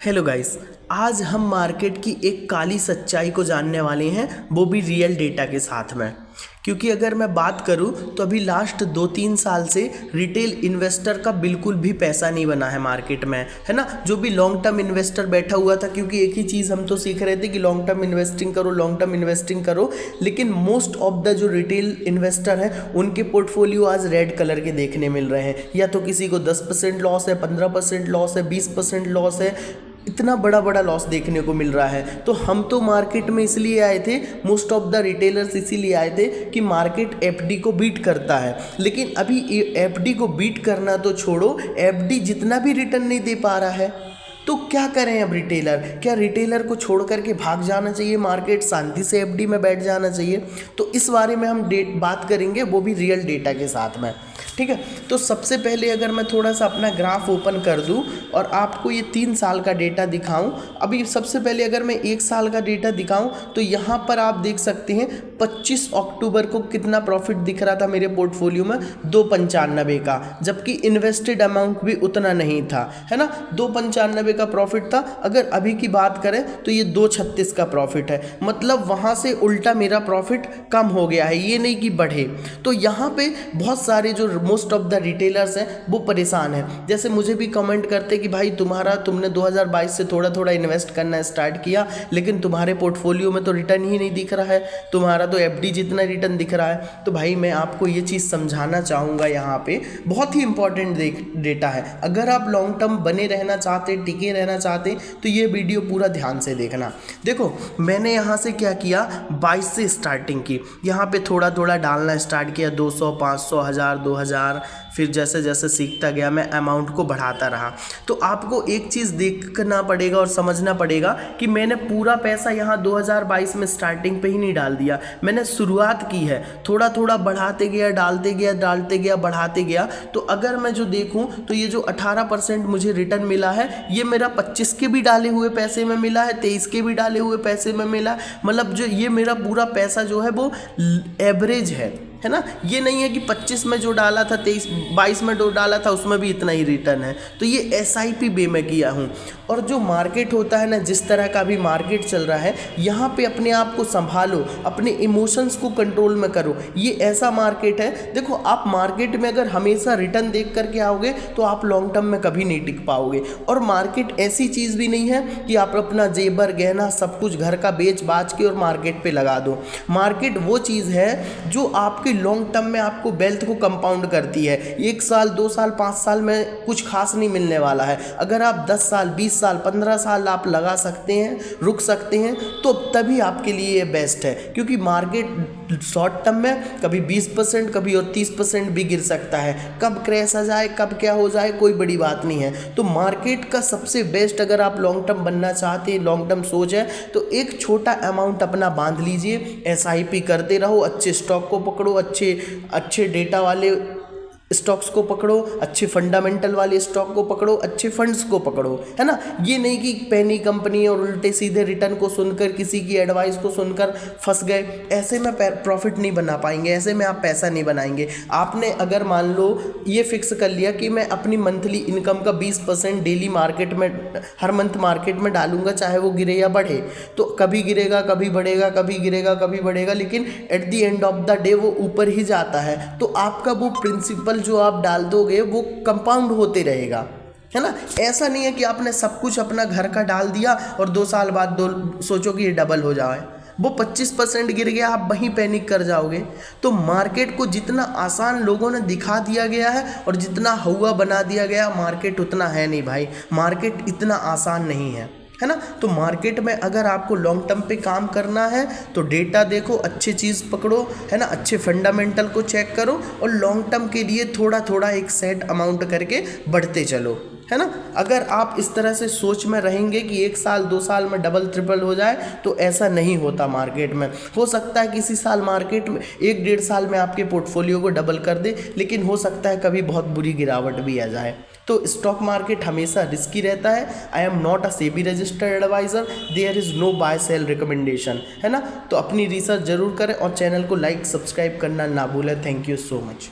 Hello guys, आज हम market की एक काली सच्चाई को जानने वाले हैं, वो भी रियल डेटा के साथ में। क्योंकि अगर मैं बात करूं तो अभी लास्ट 2-3 साल से रिटेल इन्वेस्टर का बिल्कुल भी पैसा नहीं बना है मार्केट में, है ना। जो भी लॉन्ग टर्म इन्वेस्टर बैठा हुआ था, क्योंकि एक ही चीज़ हम तो सीख रहे थे कि लॉन्ग टर्म इन्वेस्टिंग करो, लॉन्ग टर्म इन्वेस्टिंग करो, लेकिन मोस्ट ऑफ द जो रिटेल इन्वेस्टर हैं उनके पोर्टफोलियो आज रेड कलर के देखने मिल रहे हैं। या तो किसी को 10% लॉस है, 15% लॉस है, 20% लॉस है, इतना बड़ा बड़ा लॉस देखने को मिल रहा है। तो हम तो मार्केट में इसलिए आए थे, मोस्ट ऑफ द रिटेलर्स इसीलिए आए थे कि मार्केट एफडी को बीट करता है। लेकिन अभी एफडी को बीट करना तो छोड़ो, एफडी जितना भी रिटर्न नहीं दे पा रहा है, तो क्या करें अब रिटेलर? क्या रिटेलर को छोड़ करके भाग जाना चाहिए मार्केट, शांति से एफडी में बैठ जाना चाहिए? तो इस बारे में हम बात करेंगे, वो भी रियल डेटा के साथ में, ठीक है। तो सबसे पहले अगर मैं थोड़ा सा अपना ग्राफ ओपन कर दूं और आपको ये 3 साल का डेटा दिखाऊं। अभी सबसे पहले अगर मैं 1 साल का डेटा दिखाऊं तो यहाँ पर आप देख सकते हैं 25 अक्टूबर को कितना प्रॉफिट दिख रहा था मेरे पोर्टफोलियो में, 295 का, जबकि इन्वेस्टेड अमाउंट भी उतना नहीं था, है ना। 295 का प्रॉफिट था। अगर अभी की बात करें तो ये 236 का प्रॉफिट है, मतलब वहाँ से उल्टा मेरा प्रॉफिट कम हो गया है, ये नहीं कि बढ़े। तो यहाँ पे बहुत सारे जो मोस्ट ऑफ द रिटेलर्स हैं वो परेशान हैं। जैसे मुझे भी कमेंट करते कि भाई तुमने 2022 से थोड़ा थोड़ा इन्वेस्ट करना स्टार्ट किया, लेकिन तुम्हारे पोर्टफोलियो में तो रिटर्न ही नहीं दिख रहा है, तुम्हारा तो एफडी जितना रिटर्न दिख रहा है। तो भाई मैं आपको ये चीज़ समझाना चाहूँगा, यहाँ पे बहुत ही इंपॉर्टेंट डेटा है। अगर आप लॉन्ग टर्म बने रहना चाहते, टिके रहना चाहते, तो ये वीडियो पूरा ध्यान से देखना। देखो मैंने यहाँ से क्या किया, 22 से स्टार्टिंग की, यहाँ पे थोड़ा थोड़ा डालना स्टार्ट किया, 200, 500, 1000, 2000, फिर जैसे जैसे सीखता गया मैं अमाउंट को बढ़ाता रहा। तो आपको एक चीज़ देखना पड़ेगा और समझना पड़ेगा कि मैंने पूरा पैसा यहाँ 2022 में स्टार्टिंग पे ही नहीं डाल दिया, मैंने शुरुआत की है, थोड़ा थोड़ा बढ़ाते गया, डालते गया, बढ़ाते गया। तो अगर मैं जो देखूँ तो ये जो 18% मुझे रिटर्न मिला है, ये मेरा 25 के भी डाले हुए पैसे में मिला है, 23 के भी डाले हुए पैसे में मिला, मतलब जो ये मेरा पूरा पैसा जो है वो एवरेज है ना। ये नहीं है कि 25 में जो डाला था 22 में जो डाला था उसमें भी इतना ही रिटर्न है। तो ये एसआईपी वे में किया हूँ। और जो मार्केट होता है ना, जिस तरह का भी मार्केट चल रहा है, यहाँ पे अपने आप को संभालो, अपने इमोशंस को कंट्रोल में करो। ये ऐसा मार्केट है, देखो आप मार्केट में अगर हमेशा रिटर्न देख करके आओगे तो आप लॉन्ग टर्म में कभी नहीं टिक पाओगे। और मार्केट ऐसी चीज़ भी नहीं है कि आप अपना जेबर गहना सब कुछ घर का बेच बाच के और मार्केट पे लगा दो। मार्केट वो चीज़ है जो आपके लॉन्ग टर्म में आपको वेल्थ को कंपाउंड करती है। 1 साल, 2 साल, 5 साल में कुछ खास नहीं मिलने वाला है। अगर आप 10 साल, 20 साल, 15 साल आप लगा सकते हैं, रुक सकते हैं, तो तभी आपके लिए ये बेस्ट है। क्योंकि मार्केट शॉर्ट टर्म में कभी 20%, कभी और 30% भी गिर सकता है। कब क्रैश आ जाए, कब क्या हो जाए, कोई बड़ी बात नहीं है। तो मार्केट का सबसे बेस्ट, अगर आप लॉन्ग टर्म बनना चाहते हैं, लॉन्ग टर्म सोच है, तो एक छोटा अमाउंट अपना बांध लीजिए, एसआईपी करते रहो, अच्छे स्टॉक को पकड़ो, अच्छे डेटा वाले स्टॉक्स को पकड़ो, अच्छे फंडामेंटल वाले स्टॉक को पकड़ो, अच्छे फंड्स को पकड़ो, है ना। ये नहीं कि पैनी कंपनी और उल्टे सीधे रिटर्न को सुनकर, किसी की एडवाइस को सुनकर फंस गए, ऐसे में प्रॉफिट नहीं बना पाएंगे, ऐसे में आप पैसा नहीं बनाएंगे। आपने अगर मान लो ये फिक्स कर लिया कि मैं अपनी मंथली इनकम का 20% डेली मार्केट में, हर मंथ मार्केट में डालूंगा, चाहे वो गिरे या बढ़े, तो कभी गिरेगा, कभी बढ़ेगा, कभी गिरेगा, कभी बढ़ेगा, लेकिन at the end of the day वो ऊपर ही जाता है। तो आपका वो प्रिंसिपल जो आप डाल दोगे वो कंपाउंड होते रहेगा, है ना। ऐसा नहीं है कि आपने सब कुछ अपना घर का डाल दिया और 2 साल बाद सोचो कि ये डबल हो जाए, वो 25% गिर गया, आप वहीं पैनिक कर जाओगे। तो मार्केट को जितना आसान लोगों ने दिखा दिया गया है और जितना हवा बना दिया गया, मार्केट उतना है नहीं भाई, मार्केट इतना आसान नहीं है ना। तो मार्केट में अगर आपको लॉन्ग टर्म पे काम करना है तो डेटा देखो, अच्छी चीज़ पकड़ो, है ना, अच्छे फंडामेंटल को चेक करो और लॉन्ग टर्म के लिए थोड़ा थोड़ा एक सेट अमाउंट करके बढ़ते चलो, है ना। अगर आप इस तरह से सोच में रहेंगे कि 1 साल, 2 साल में डबल ट्रिपल हो जाए, तो ऐसा नहीं होता मार्केट में। हो सकता है किसी साल मार्केट में 1-1.5 साल में आपके पोर्टफोलियो को डबल कर दे, लेकिन हो सकता है कभी बहुत बुरी गिरावट भी आ जाए। तो स्टॉक मार्केट हमेशा रिस्की रहता है। I am not a SEBI registered advisor, there is no buy sell recommendation, है ना। तो अपनी रिसर्च जरूर करें और चैनल को लाइक, सब्सक्राइब करना ना भूलें। Thank you so much.